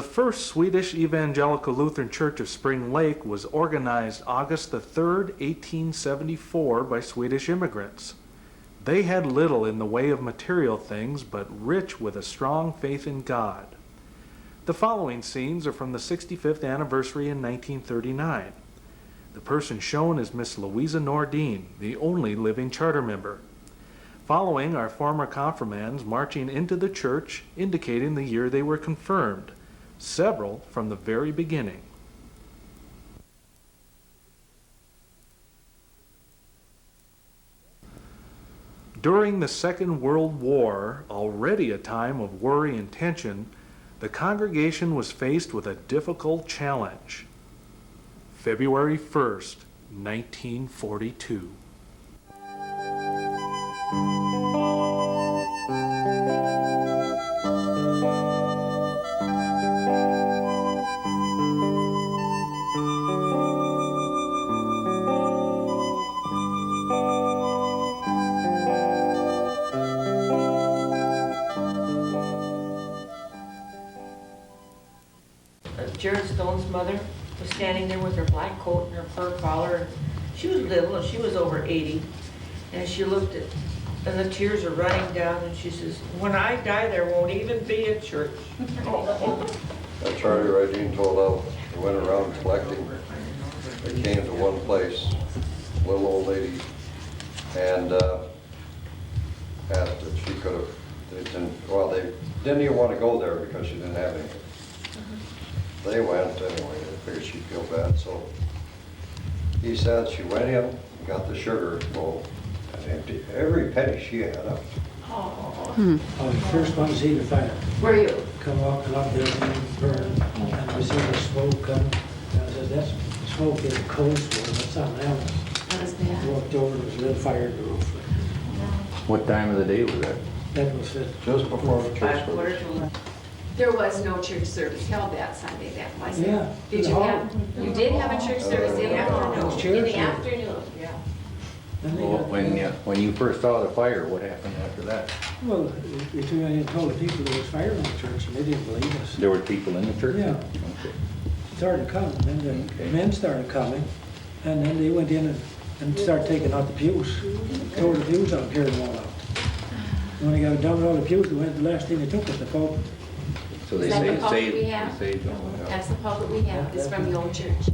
first Swedish Evangelical Lutheran Church of Spring Lake was organized August the 3rd, 1874 by Swedish immigrants. They had little in the way of material things, but rich with a strong faith in God. The following scenes are from the 65th anniversary in 1939. The person shown is Miss Louisa Nordine, the only living charter member. Following are former confirmands marching into the church, indicating the year they were confirmed, several from the very beginning. During the Second World War, already a time of worry and tension, the congregation was faced with a difficult challenge. February 1st, 1942. Jared Stone's mother was standing there with her black coat and her fur collar. And she was little, and she was over 80. And she looked at, and the tears are running down, and she says, "When I die, there won't even be a church." That charter Regine told out, they went around collecting. They came to one place, little old lady, and asked if she could have, they didn't even want to go there because she didn't have anything. They went anyway, they figured she'd feel bad, so he said she went in, got the sugar bowl, and emptied every penny she had up. Oh. I was the first one to see the fire. Were you? Come walking up there and burn, and we see the smoke coming. And I said, "That's smoke is cold smoke, that's something else." That was bad. Walked over, there was a little fire in the roof. What time of the day was that? That was it. Just before the church service. There was no church service held that Sunday, that was it. Yeah. Did you have, you did have a church service in the afternoon? Church, In the yeah. afternoon, yeah. Then they Well, got- when you first saw the fire, what happened after that? Well, we turned around and told the people there was fire in the church, and they didn't believe us. There were people in the church? Yeah. Okay. It started coming, then the Okay. men started coming, and then they went in and started taking out the pews. Tore the pews out, carried them all out. And when they got done with all the pews, the last thing they took was the pulpit. So they Is that the saved, pulpit we saved, have? saved them. That's the pulpit we have, it's from the old church. Yeah.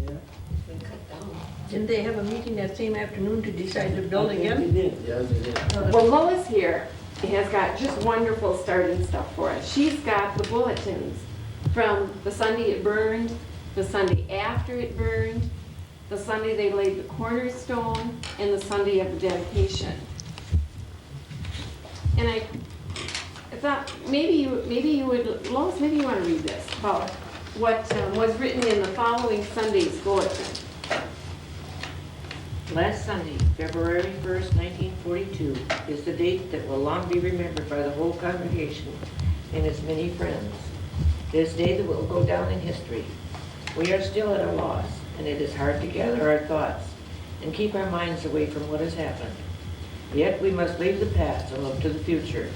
We cut down. Didn't they have a meeting that same afternoon to decide to build They again? did, yeah, they did. Well, Lois here has got just wonderful starting stuff for us. She's got the bulletins from the Sunday it burned, the Sunday after it burned, the Sunday they laid the cornerstone, and the Sunday of the dedication. And I thought maybe you would, Lois, maybe you want to read this about what was written in the following Sunday's bulletin. Last Sunday, February 1st, 1942, is the date that will long be remembered by the whole congregation and its many friends. This day that will go down in history. We are still at a loss, and it is hard to gather our thoughts and keep our minds away from what has happened. Yet we must leave the past and look to the future.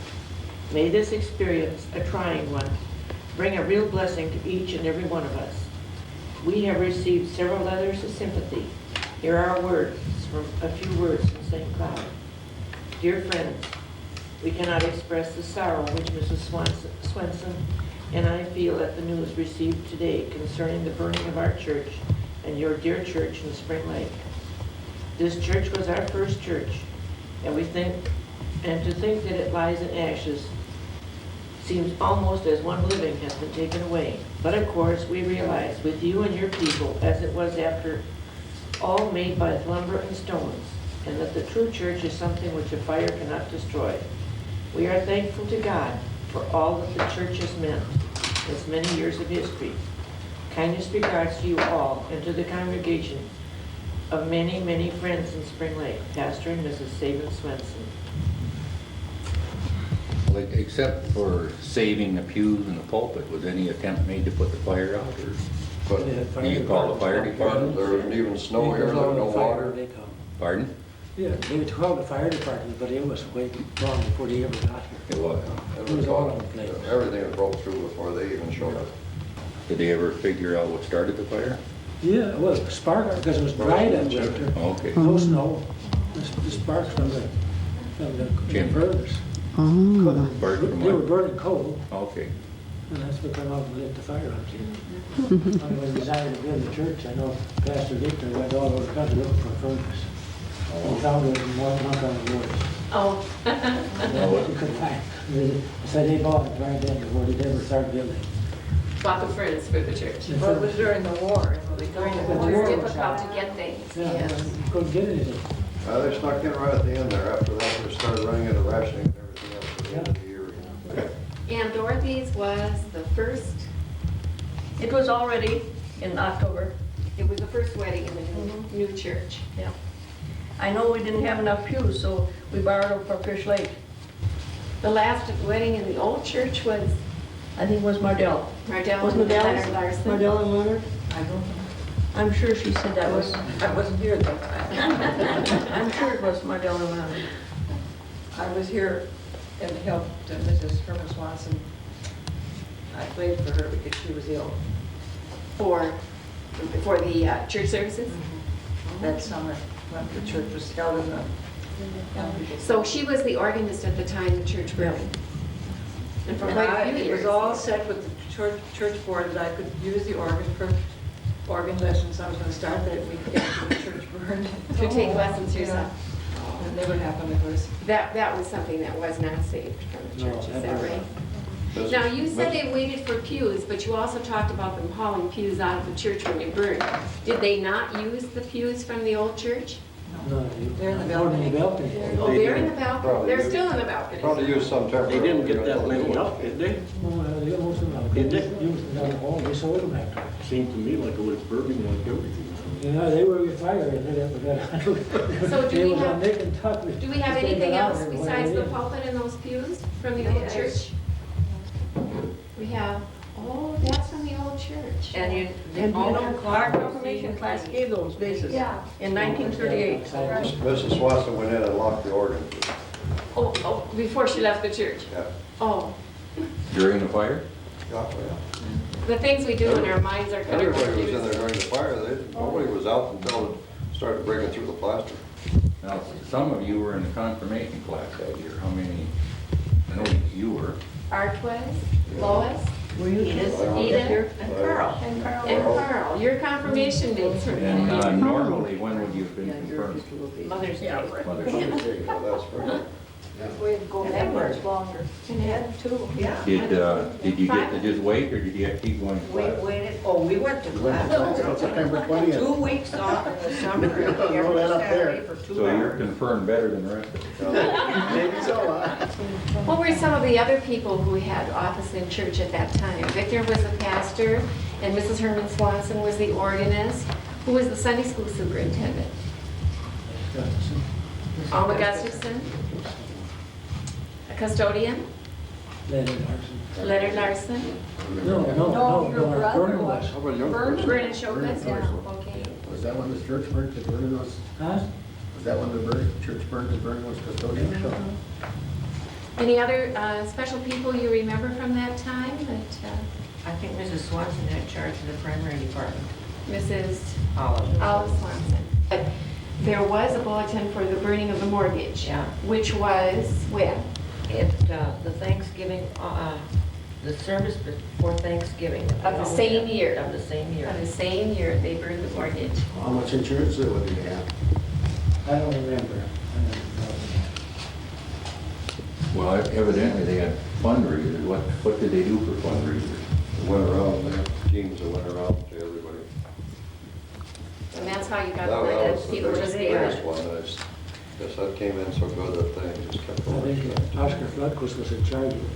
May this experience, a trying one, bring a real blessing to each and every one of us. We have received several letters of sympathy. Here are words from a few words from St. Cloud. Dear friends, we cannot express the sorrow which Mrs. Swenson and I feel at the news received today concerning the burning of our church and your dear church in Spring Lake. This church was our first church, and to think that it lies in ashes seems almost as one living has been taken away. But of course, we realize with you and your people, as it was after all made by lumber and stones, and that the true church is something which a fire cannot destroy. We are thankful to God for all that the church has meant, its many years of history. Kindest regards to you all and to the congregation of many, many friends in Spring Lake, Pastor and Mrs. Sabin Swenson. Well, except for saving the pews and the pulpit, was any attempt made to put the fire out, or But do you call the fire department? there wasn't even snow here, there was no water. They come. Pardon? Yeah, they would call the fire department, but it was way long before they ever got here. It was. It was all over the place. Everything was broke through before they even showed up. Did they ever figure out what started the fire? Yeah, well, spark, because it was dry that winter. Okay. No snow. The sparks from the Chimney. burners. Spark from They were what? burning coal, Okay. and that's what come out and lit the fire up here. When we decided to build the church, I know Pastor Victor went all over the country looking for a furnace. He found it in one month on the woods. Oh, He couldn't find it. So they bought it right then before they ever started building. bought the furnace for the church. Well, it was during the war. During the The war, war it was was difficult hard. to get things, Yeah, yes. you couldn't get anything. They snuck in right at the end there. After that, they started running into rationing and everything else at the end of the year. And Dorothy's was the first, It was already in October. it was the first wedding in the new church. Yeah. I know we didn't have enough pews, so we borrowed them from Fish Lake. The last wedding in the old church was I think it was Mardell. Mardell Was and Mardell? Leonard Larson. Mardell and Leonard? I don't know. I'm sure she said that was, I wasn't here at that time. I'm sure it was Mardell and Leonard. I was here and helped Mrs. Herman Swanson. I played for her because she was ill For the church services. that summer when the church was held in the. So she was the organist at the time the church burned. And for quite a few It years. was all set with the church board that I could use the organ for organ lessons. I was gonna start that week after the church burned. To take lessons yourself. Yeah. It never happened, of course. That was something that was not saved from the No, church, is that never. right? This- Now, you said this- they waited for pews, but you also talked about them hauling pews out of the church when it burned. Did they not use the pews from the old church? No, They're in the Not in the balcony. Oh, they're in the balcony? Probably They're used- still in the balcony? Probably used some temporary. They didn't get that many up, did they? No, they got most of them. Did they? Used them down the hall, they sold them after. Seemed to me like it was burning like everything. Yeah, they were with fire and they forgot. So do They we was have- on Nick and Tuck. Do we have They anything got out else there when besides they the did. pulpit and those pews from the old church? We have, oh, that's from the old church. And you, And the you altar know, clock our was confirmation the- class gave those bases Yeah. in 1938. Mrs. Swanson went in and locked the organ. Oh, before she left the church? Yeah. Oh, During the fire? Yeah. the things we do in our minds are kind of Everybody was in there confused. during the fire. Nobody was out until it started breaking through the plaster. Now, some of you were in the confirmation class that year. How many? I know you were. Art was, Lois, Were you Edith, Edith, and Carl. and Carl. Your confirmation dates were And normally, when would you have been Yeah, yours confirmed? just a little bit. Mother's Day. Mother's Day. There you go, that's right. We'd go that much longer. Yeah. Did you get to just wait, or did you have to keep going to We class? waited, oh, we went to class. September 20th. 2 weeks off in the summer, Know every that up there. Saturday for 2 So you're hours. confirmed better than the rest of us. Maybe so, What were some of the other people who had office in church at that time? Victor was the pastor, and Mrs. Herman Swanson was the organist. Who was the Sunday school superintendent? Alma Gustafson? A custodian? Leonard Larson. Leonard Larson? No, your brother Vernon was. How about young Vernon. person? Vernon Showcase? Vernon. Okay. Was that when the church burned, that Vernon was, Huh? was that when the church burned, that Vernon was custodian? Any other special people you remember from that time? That I think Mrs. Swanson had charge of the primary department. Mrs. Olive. Olive Swanson. But there was a bulletin for the burning of the mortgage. Yeah. Which was when? The Thanksgiving, the service before Thanksgiving. Of the same year. Of the same year. On the same year they burned the mortgage. How much insurance did they have? I don't remember. Well, evidently they had fundraisers. What did they do for fundraisers? It went around, there, teams that went around to everybody. And that's how you got That the was lead the that people just biggest gave. one. I guess that came in so good that thing just kept I going. think Oscar Floodquist was in charge of it.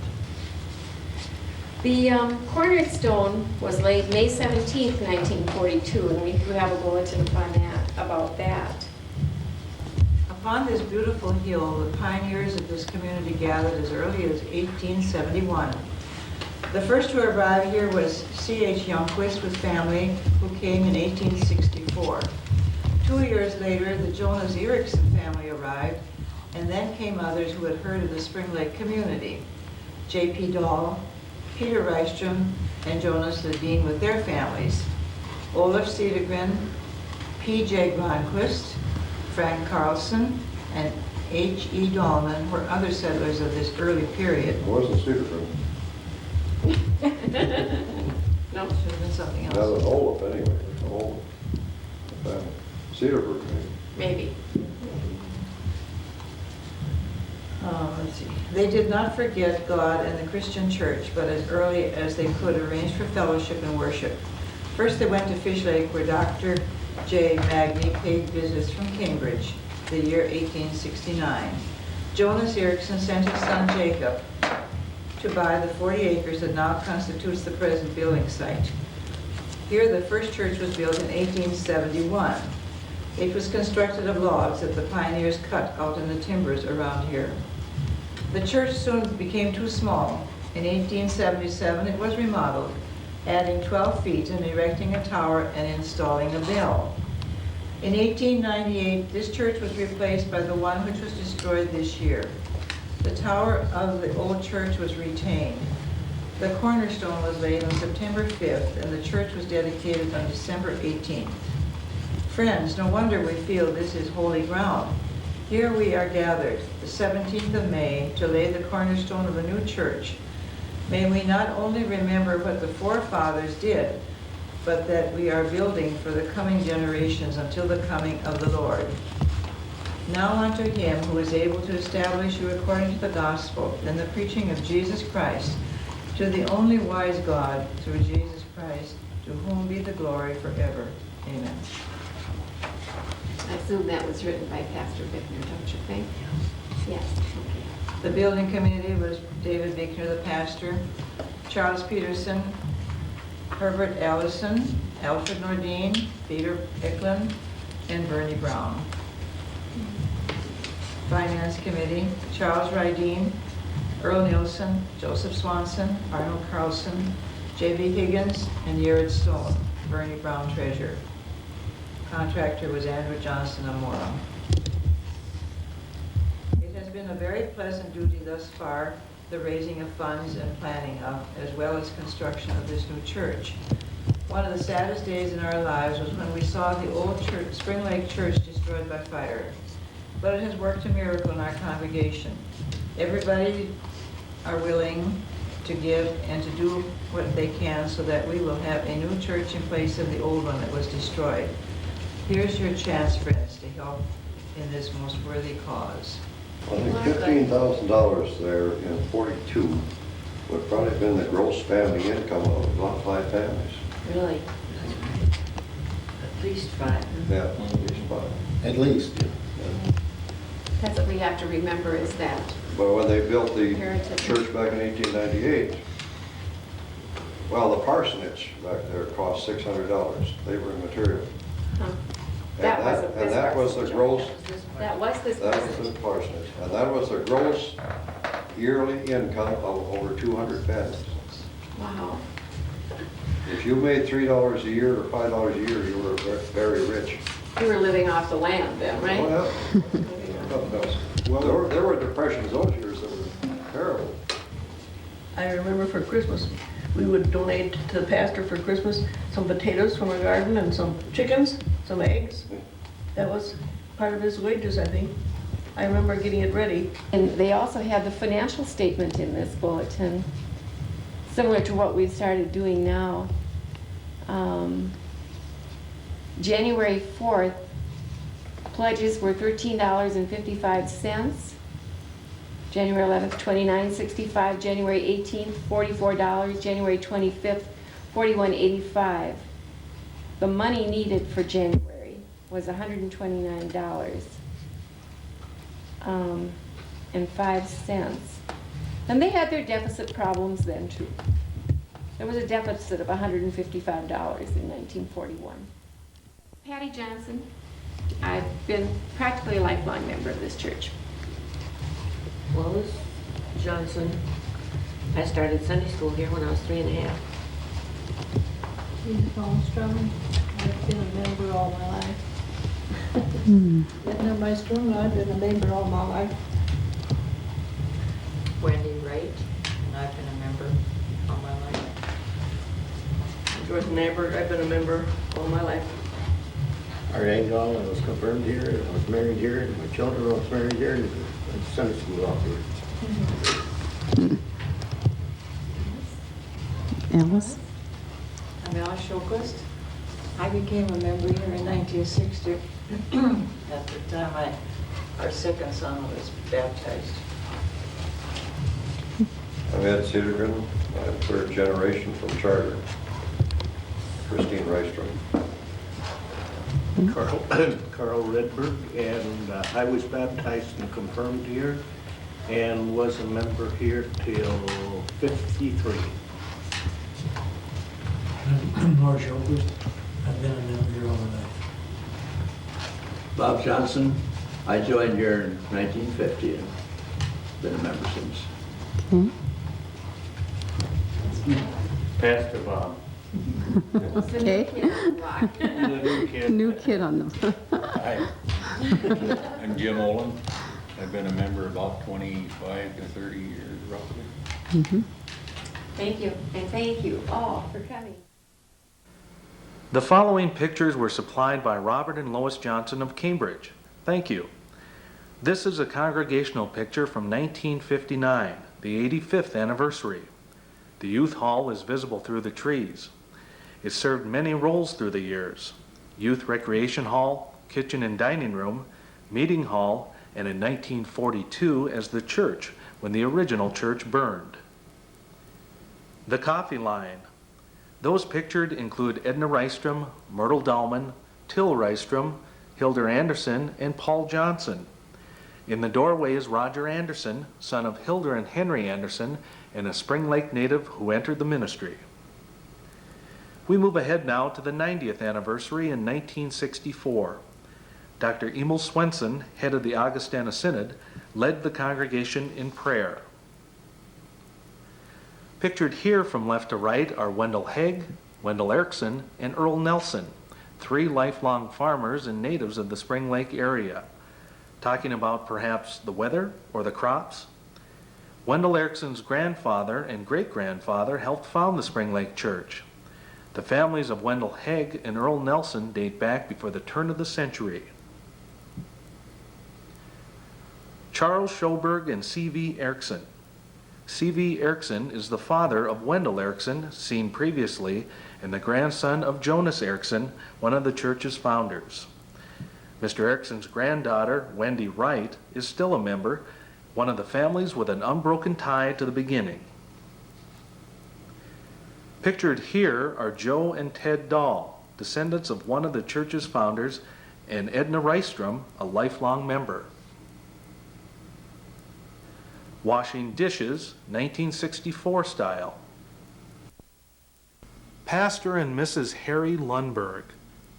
The cornerstone was laid May 17th, 1942, and we do have a bulletin upon that, about that. Upon this beautiful hill, the pioneers of this community gathered as early as 1871. The first to arrive here was C.H. Youngquist with family, who came in 1864. 2 years later, the Jonas Erickson family arrived, and then came others who had heard of the Spring Lake community. J.P. Dahl, Peter Rystrom, and Jonas Ledeen with their families. Olaf Cedergren, P.J. Gronquist, Frank Carlson, and H.E. Dahlman were other settlers of this early period. It wasn't Cedarburg. No. Should have been something That else. was Olaf anyway, Olaf. Family. Cedarburg, maybe. Maybe. Let's see. They did not forget God and the Christian church, but as early as they could arranged for fellowship and worship. First they went to Fish Lake where Dr. J. Magny paid visits from Cambridge, the year 1869. Jonas Erickson sent his son Jacob to buy the 40 acres that now constitutes the present building site. Here the first church was built in 1871. It was constructed of logs that the pioneers cut out in the timbers around here. The church soon became too small. In 1877 it was remodeled, adding 12 feet and erecting a tower and installing a bell. In 1898, this church was replaced by the one which was destroyed this year. The tower of the old church was retained. The cornerstone was laid on September 5th, and the church was dedicated on December 18th. Friends, no wonder we feel this is holy ground. Here we are gathered, the 17th of May, to lay the cornerstone of a new church. May we not only remember what the forefathers did, but that we are building for the coming generations until the coming of the Lord. Now unto him who is able to establish you according to the gospel and the preaching of Jesus Christ, to the only wise God, through Jesus Christ, to whom be the glory forever. Amen. I assume that was written by Pastor Bickner, don't you think? Yes. Okay. The building committee was David Bickner, the pastor, Charles Peterson, Herbert Allison, Alfred Nordine, Peter Eklund, and Bernie Brown. Finance committee, Charles Rydeen, Earl Nielsen, Joseph Swanson, Arnold Carlson, J.B. Higgins, and Yared Stone. Bernie Brown treasurer. Contractor was Andrew Johnson Amora. It has been a very pleasant duty thus far, the raising of funds and planning of, as well as construction of this new church. One of the saddest days in our lives was when we saw the old church, Spring Lake Church destroyed by fire. But it has worked a miracle in our congregation. Everybody are willing to give and to do what they can so that we will have a new church in place of the old one that was destroyed. Here's your chance, friends, to help in this most worthy cause. I think $15,000 there in 42 would probably have been the gross family income of about 5 families. Really? At least 5. Yeah, at least 5. At least, yeah. That's what we have to remember is that. But when they built the Heritage. church back in 1898, well, the parsonage back there cost $600, labor and material. Huh. And That wasn't this that was the parsonage. gross, That was this that was person. the parsonage. And that was the gross yearly income of over 200 families. Wow. If you made $3 a year or $5 a year, you were very rich. You were living off the land then, right? Oh, yeah. Nothing else. Well, there were depressions those years that were terrible. I remember for Christmas, we would donate to the pastor for Christmas some potatoes from our garden and some chickens, some eggs. That was part of his wages, I think. I remember getting it ready. And they also had the financial statement in this bulletin, similar to what we've started doing now. January 4th, pledges were $13.55. January 11th, $29.65. January 18th, $44. January 25th, $41.85. The money needed for January was $129 and 5 cents. And they had their deficit problems then too. There was a deficit of $155 in 1941. Patty Johnson. I've been practically a lifelong member of this church. Lois Johnson. I started Sunday school here when I was 3 and a half. Edith Holmstrom. I've been a member all my life. Edna Maestrom, I've been a member all my life. Wendy Wright, and I've been a member all my life. Joyce Neighbor, I've been a member all my life. Art Angel, I was confirmed here, and I was married here, and my children were married here, and went to Sunday school out here. Alice? I'm Alice Shulquist. I became a member here in 1960. At the time, our second son was baptized. I'm Ed Cedergren. I'm third generation from Charter. Christine Rystrom. Carl Redberg, and I was baptized and confirmed here and was a member here till 53. I'm Mark Shulquist. I've been a member here all my life. Bob Johnson. I joined here in 1950 and been a member since. Pastor Bob. Okay. New kid on them. Hi. I'm Jim Olin. I've been a member about 25 to 30 years roughly. Thank you, and thank you all for coming. The following pictures were supplied by Robert and Lois Johnson of Cambridge. Thank you. This is a congregational picture from 1959, the 85th anniversary. The youth hall is visible through the trees. It served many roles through the years: youth recreation hall, kitchen and dining room, meeting hall, and in 1942 as the church when the original church burned. The coffee line. Those pictured include Edna Rystrom, Myrtle Dahlman, Till Rystrom, Hilder Anderson, and Paul Johnson. In the doorway is Roger Anderson, son of Hilder and Henry Anderson, and a Spring Lake native who entered the ministry. We move ahead now to the 90th anniversary in 1964. Dr. Emil Swenson, head of the Augustana Synod, led the congregation in prayer. Pictured here from left to right are Wendell Haig, Wendell Erickson, and Earl Nelson, three lifelong farmers and natives of the Spring Lake area, talking about perhaps the weather or the crops. Wendell Erickson's grandfather and great-grandfather helped found the Spring Lake Church. The families of Wendell Haig and Earl Nelson date back before the turn of the century. Charles Schoberg and C.V. Erickson. C.V. Erickson is the father of Wendell Erickson, seen previously, and the grandson of Jonas Erickson, one of the church's founders. Mr. Erickson's granddaughter, Wendy Wright, is still a member, one of the families with an unbroken tie to the beginning. Pictured here are Joe and Ted Dahl, descendants of one of the church's founders, and Edna Rystrom, a lifelong member. Washing dishes, 1964 style. Pastor and Mrs. Harry Lundberg.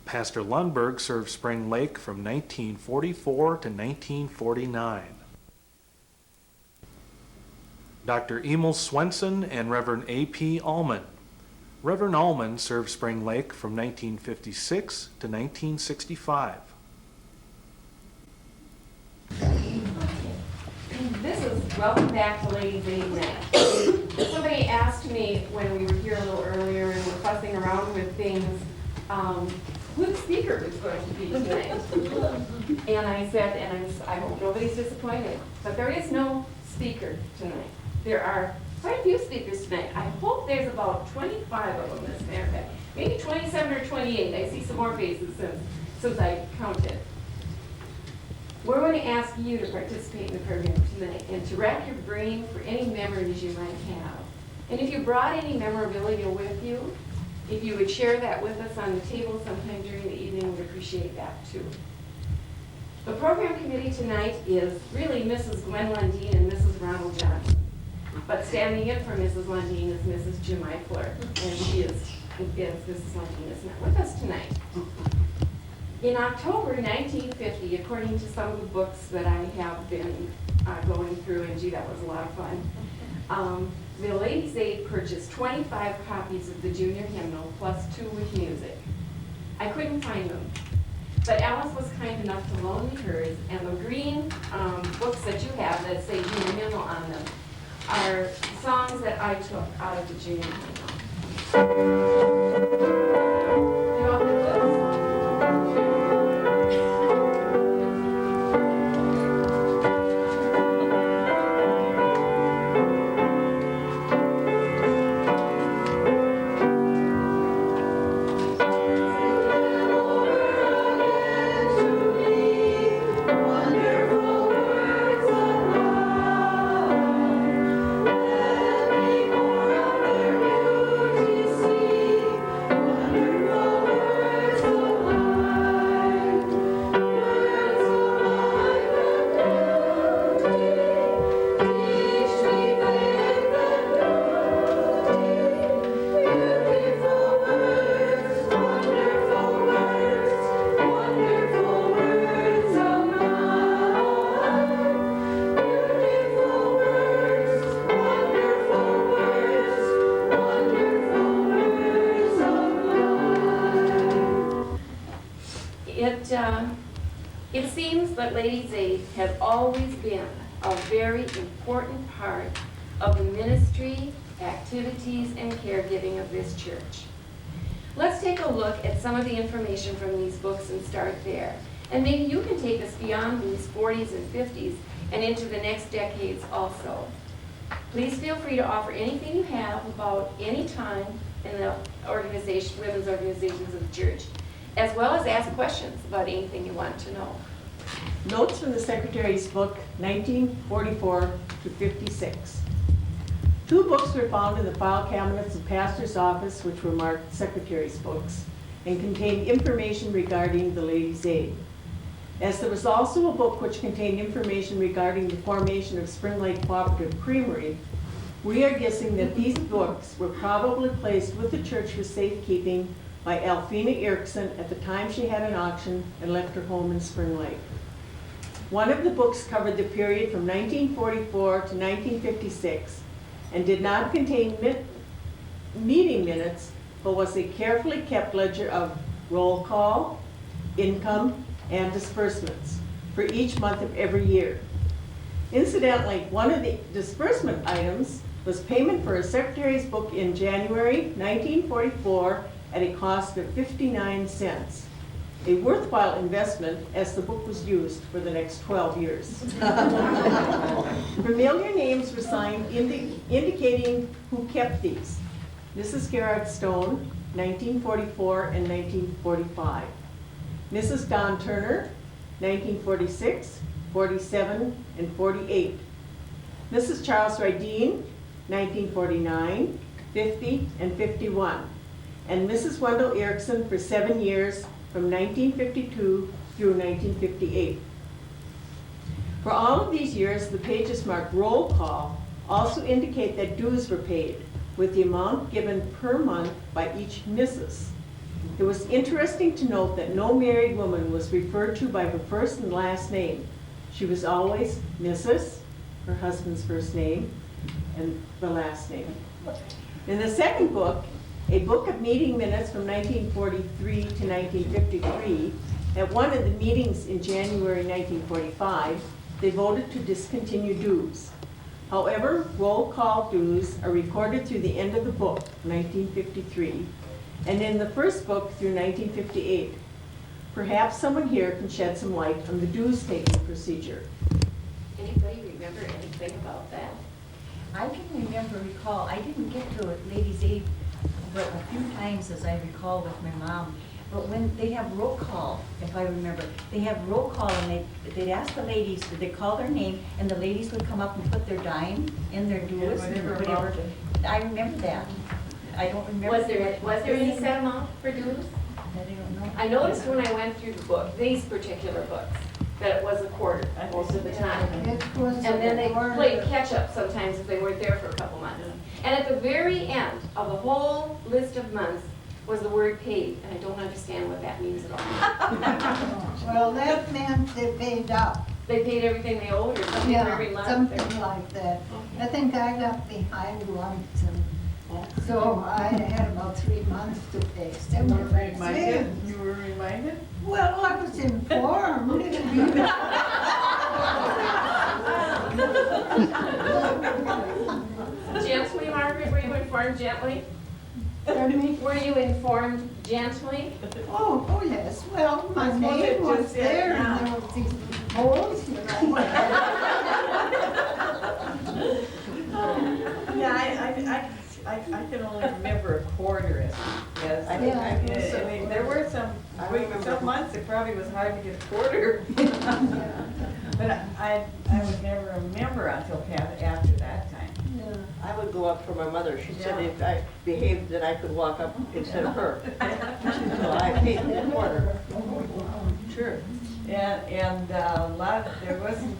Pastor Lundberg served Spring Lake from 1944 to 1949. Dr. Emil Swenson and Reverend A.P. Allman. Reverend Allman served Spring Lake from 1956 to 1965. This is welcome back to Ladies' Aid Night. Somebody asked me when we were here a little earlier and were fussing around with things, who the speaker was going to be tonight. And I said, and I hope nobody's disappointed, but there is no speaker tonight. There are quite a few speakers tonight. I hope there's about 25 of them, as a matter of fact. Maybe 27 or 28. I see some more faces since I counted. We're going to ask you to participate in the program tonight and to rack your brain for any memories you might have. And if you brought any memorabilia with you, if you would share that with us on the table sometime during the evening, we'd appreciate that too. The program committee tonight is really Mrs. Gwen Lundeen and Mrs. Ronald Johnson. But standing in for Mrs. Lundeen is Mrs. Jim Eichler, and Mrs. Lundeen is not with us tonight. In October 1950, according to some of the books that I have been going through, and gee, that was a lot of fun, the Ladies' Aid purchased 25 copies of the junior hymnal plus 2 with music. I couldn't find them, but Alice was kind enough to loan me hers, and the green books that you have that say junior hymnal on them are songs that I took out of the junior hymnal. It seems that Ladies' Aid has always been a very important part of the ministry, activities, and caregiving of this church. Let's take a look at some of the information from these books and start there. And maybe you can take us beyond these 40s and 50s and into the next decades also. Please feel free to offer anything you have about any time in the organization, women's organizations of the church, as well as ask questions about anything you want to know. Notes from the Secretary's book, 1944 to 56. 2 books were found in the file cabinets of pastor's office which were marked Secretary's books and contained information regarding the Ladies' Aid. As there was also a book which contained information regarding the formation of Spring Lake Cooperative Creamery, we are guessing that these books were probably placed with the church for safekeeping by Alfina Erickson at the time she had an auction and left her home in Spring Lake. One of the books covered the period from 1944 to 1956 and did not contain meeting minutes, but was a carefully kept ledger of roll call, income, and disbursements for each month of every year. Incidentally, one of the disbursement items was payment for a secretary's book in January 1944 at a cost of 59 cents. A worthwhile investment as the book was used for the next 12 years. Familiar names were signed indicating who kept these. Mrs. Gerard Stone, 1944 and 1945. Mrs. Don Turner, 1946, 47, and 48. Mrs. Charles Rydeen, 1949, 50, and 51. And Mrs. Wendell Erickson for 7 years from 1952 through 1958. For all of these years, the pages marked roll call also indicate that dues were paid, with the amount given per month by each Mrs. It was interesting to note that no married woman was referred to by her first and last name. She was always Mrs., her husband's first name, and the last name. In the second book, a book of meeting minutes from 1943 to 1953, at one of the meetings in January 1945, they voted to discontinue dues. However, roll call dues are recorded through the end of the book, 1953, and in the first book through 1958. Perhaps someone here can shed some light on the dues taking procedure. Anybody remember anything about that? I can recall, I didn't get to it, Ladies' Aid, but a few times as I recall with my mom. But when they have roll call, if I remember, they have roll call and they'd ask the ladies, they call their name, and the ladies would come up and put their dime in their dues or whatever. I remember that. I don't remember. Was there any set amount for dues? I don't know. I noticed when I went through the book, these particular books, that it was a quarter most of the time. And then they played catch up sometimes if they weren't there for a couple months. And at the very end of the whole list of months was the word paid, and I don't understand what that means at all. Well, that meant they paid up. They paid everything they owed or something for every month? Something like that. I think I got behind once, and so I had about 3 months to pay. You were reminded? Well, I was informed. Gently, Margaret, were you informed gently? Pardon me? Were you informed gently? Oh, yes, well, my Suppose name it was just said, there yeah. and there was these holes, you know. Yeah, I can only remember a quarter as, I think I can I mean, there were some months it probably was hard to get a quarter. But I would never remember until after that time. I would go up for my mother. She said if I behaved, that I could walk up instead of her. So I paid the quarter. Sure. And a lot, there wasn't,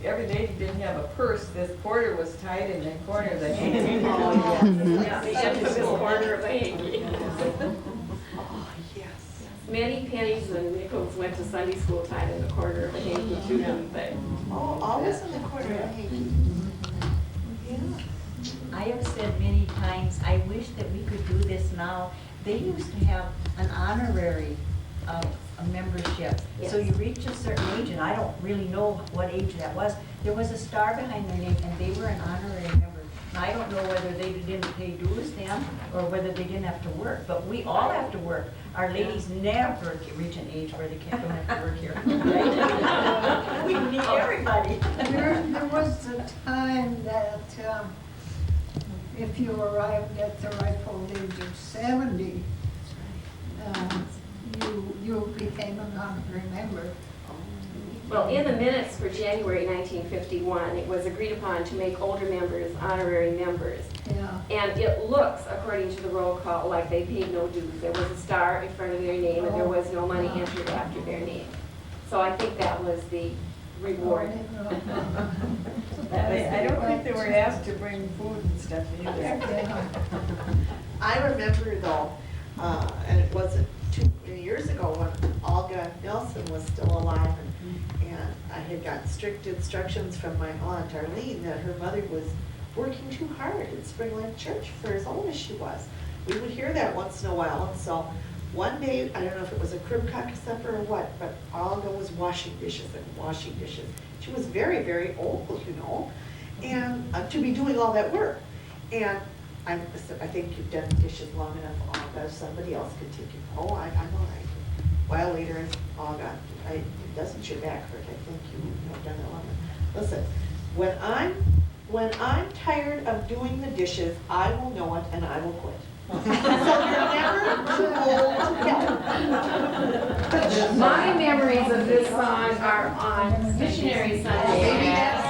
every day you didn't have a purse, this quarter was tied in the corner of the hanky. Yeah, the infamous corner of the hanky. Many pennies and nickels went to Sunday school tied in the corner of a hanky too, didn't they? Oh, always in the corner of a hanky. I have said many times, I wish that we could do this now. They used to have an honorary a membership. So Yes. you reach a certain age, and I don't really know what age that was. There was a star behind their name, and they were an honorary member. Now, I don't know whether they didn't pay dues then, or whether they didn't have to work, but we all have to work. Our ladies never reach an age where they don't have to work here. We need everybody. There was a time that if you arrived at the ripe old age of 70, you became an honorary member. Well, in the minutes for January 1951, it was agreed upon to make older members honorary members. Yeah. And it looks, according to the roll call, like they paid no dues. There was a star in front of their name and there was no money entered after their name. So I think that was the reward. I don't think they were asked to bring food and stuff either. I remember though, and it wasn't 2 years ago when Olga Nelson was still alive, and I had gotten strict instructions from my aunt Arlene that her mother was working too hard at Spring Lake Church for as old as she was. We would hear that once in a while, and so one day, I don't know if it was a crib cock supper or what, but Olga was washing dishes and washing dishes. She was very, very old, you know, and to be doing all that work. And I think you've done dishes long enough, Olga, somebody else can take it. Oh, I'm all right. A while later, Olga, doesn't your back hurt? I think you've done that long enough. Listen, when I'm tired of doing the dishes, I will know it and I will quit. So you're never too old to help. My memories of this song are on Missionary Sunday.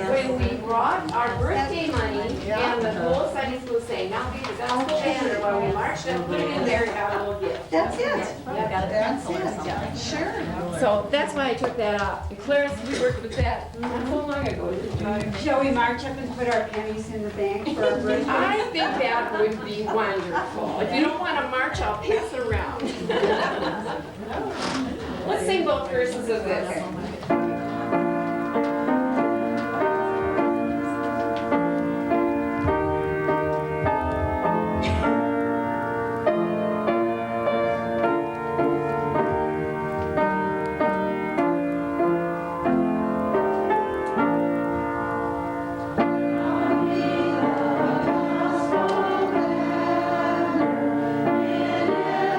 When we brought our birthday money and the whole Sunday school sang, now be the gospel banner, while we marched up, put it in there, and got a little gift. That's it. Yeah, got a pencil or something. Sure. So that's why I took that off. And Clarice, we worked with that not so long ago. Shall we march up and put our pennies in the bank for our birthday? I think that would be wonderful. If you don't want to march, I'll pass it around. Let's sing both verses of this.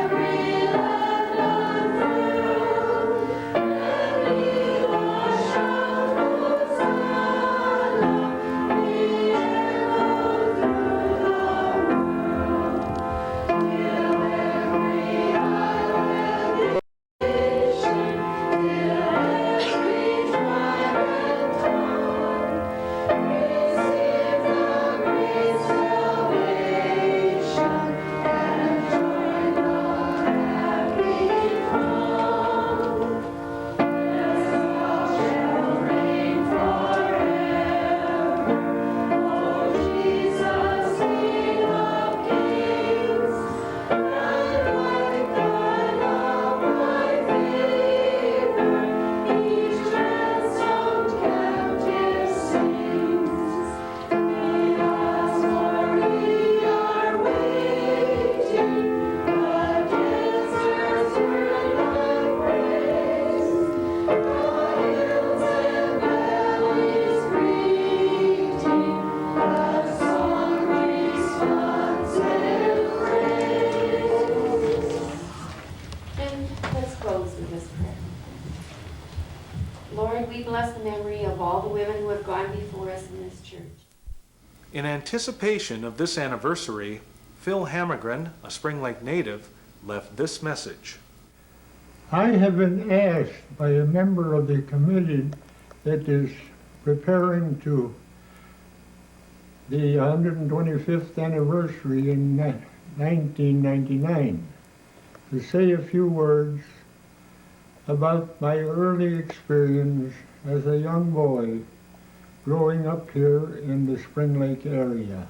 Every we bless the memory of all the women who have gone before us in this church. In anticipation of this anniversary, Phil Hammergren, a Spring Lake native, left this message. I have been asked by a member of the committee that is preparing to the 125th anniversary in 1999 to say a few words about my early experience as a young boy growing up here in the Spring Lake area.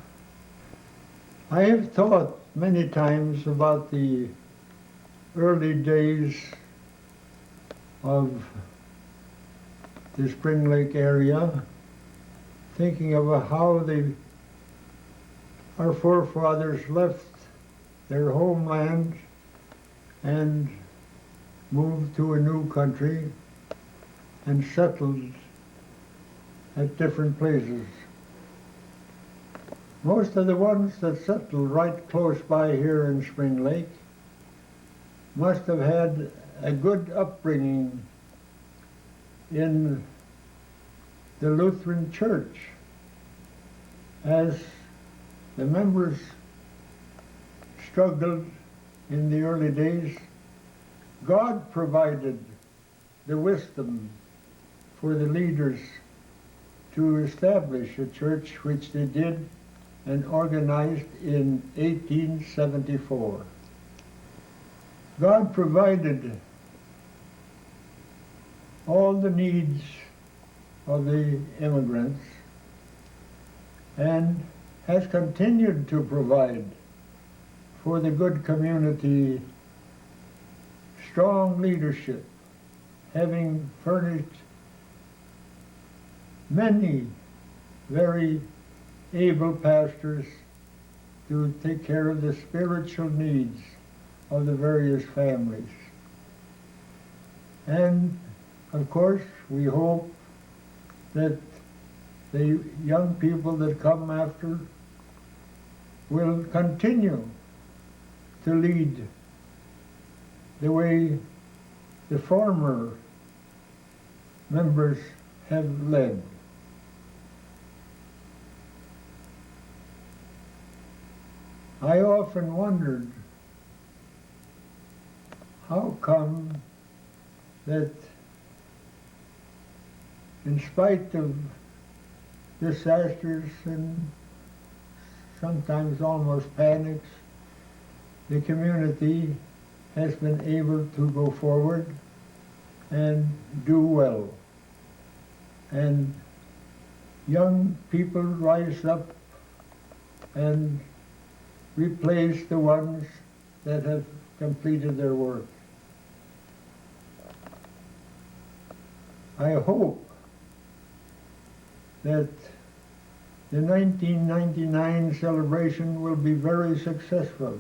I have thought many times about the early days of the Spring Lake area, thinking of how our forefathers left their homeland and moved to a new country and settled at different places. Most of the ones that settled right close by here in Spring Lake must have had a good upbringing in the Lutheran Church. As the members struggled in the early days, God provided the wisdom for the leaders to establish a church, which they did and organized in 1874. God provided all the needs of the immigrants and has continued to provide for the good community strong leadership, having furnished many very able pastors to take care of the spiritual needs of the various families. And of course, we hope that the young people that come after will continue to lead the way the former members have led. I often wondered how come that in spite of disasters and sometimes almost panics, the community has been able to go forward and do well. And young people rise up and replace the ones that have completed their work. I hope that the 1999 celebration will be very successful.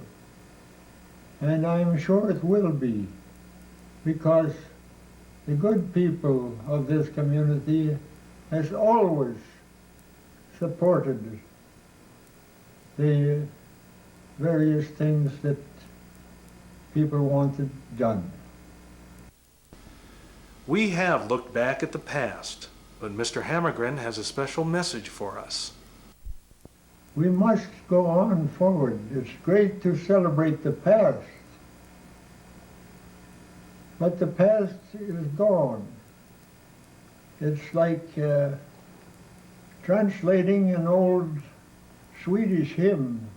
And I'm sure it will be, because the good people of this community has always supported the various things that people wanted done. We have looked back at the past, but Mr. Hammergren has a special message for us. We must go on forward. It's great to celebrate the past, but the past is gone. It's like translating an old Swedish hymn.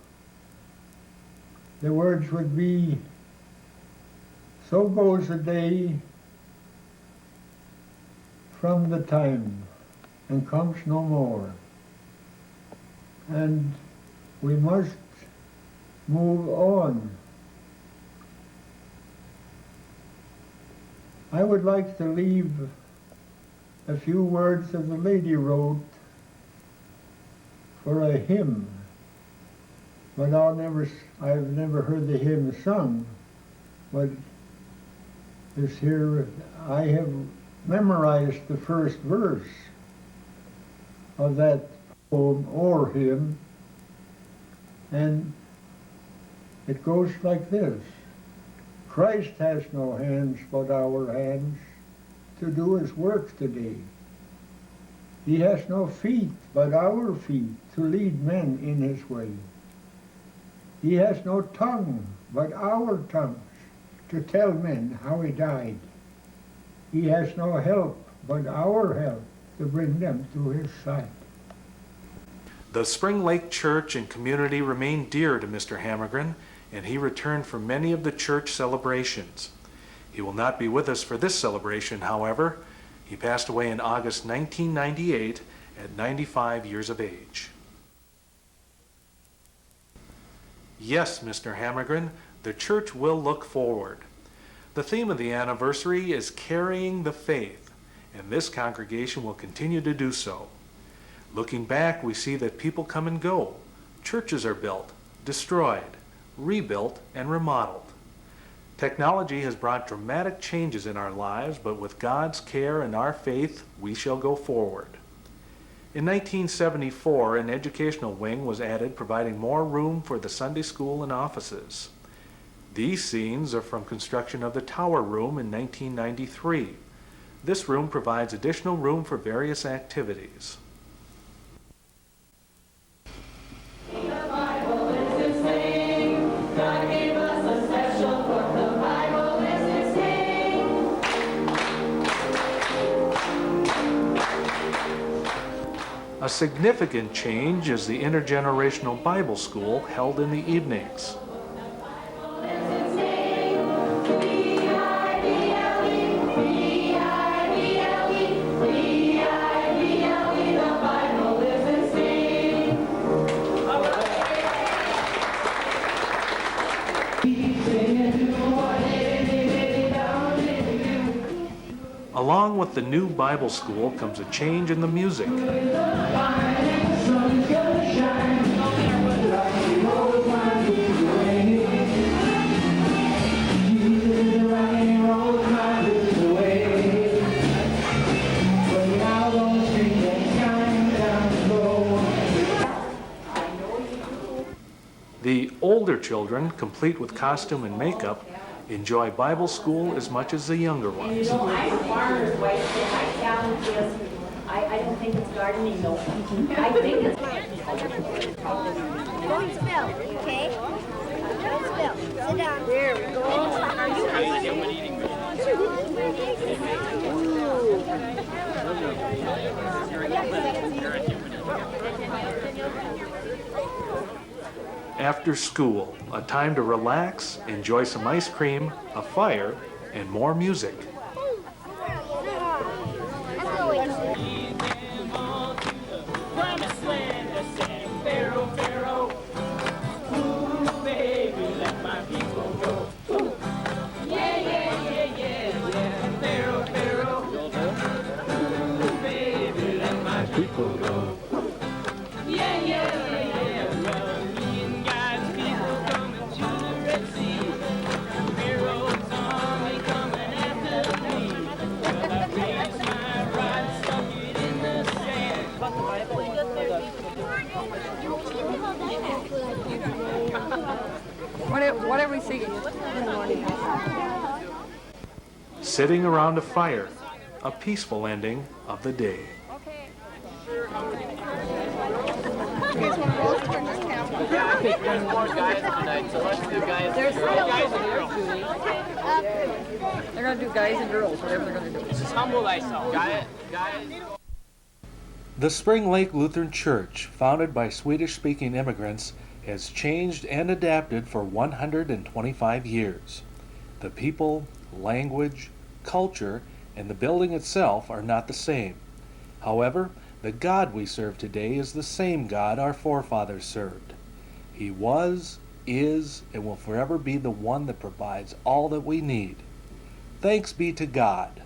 The words would be, "So goes a day from the time and comes no more." And we must move on. I would like to leave a few words that the lady wrote for a hymn, but I've never heard the hymn sung, but this here, I have memorized the first verse of that poem or hymn, and it goes like this: Christ has no hands but our hands to do his work today. He has no feet but our feet to lead men in his way. He has no tongue but our tongues to tell men how he died. He has no help but our help to bring them to his side. The Spring Lake Church and community remain dear to Mr. Hammergren, and he returned for many of the church celebrations. He will not be with us for this celebration, however. He passed away in August 1998 at 95 years of age. Yes, Mr. Hammergren, the church will look forward. The theme of the anniversary is carrying the faith, and this congregation will continue to do so. Looking back, we see that people come and go. Churches are built, destroyed, rebuilt, and remodeled. Technology has brought dramatic changes in our lives, but with God's care and our faith, we shall go forward. In 1974, an educational wing was added, providing more room for the Sunday school and offices. These scenes are from construction of the Tower Room in 1993. This room provides additional room for various activities. A significant change is the intergenerational Bible school held in the evenings. Along with the new Bible school comes a change in the music. The older children, complete with costume and makeup, enjoy Bible school as much as the younger ones. I'm a farmer's wife, and my talent is, I don't think it's gardening though. I think it's... Don't spill, okay? Don't spill. Sit down. There we go. After school, a time to relax, enjoy some ice cream, a fire, and more music. What are we singing? Sitting around a fire, a peaceful ending of the day. I picked one more guys tonight, so let's do guys and girls. They're gonna do guys and girls, whatever they're gonna do. Just humble thyself. Got it? Guys. The Spring Lake Lutheran Church, founded by Swedish-speaking immigrants, has changed and adapted for 125 years. The people, language, culture, and the building itself are not the same. However, the God we serve today is the same God our forefathers served. He was, is, and will forever be the one that provides all that we need. Thanks be to God.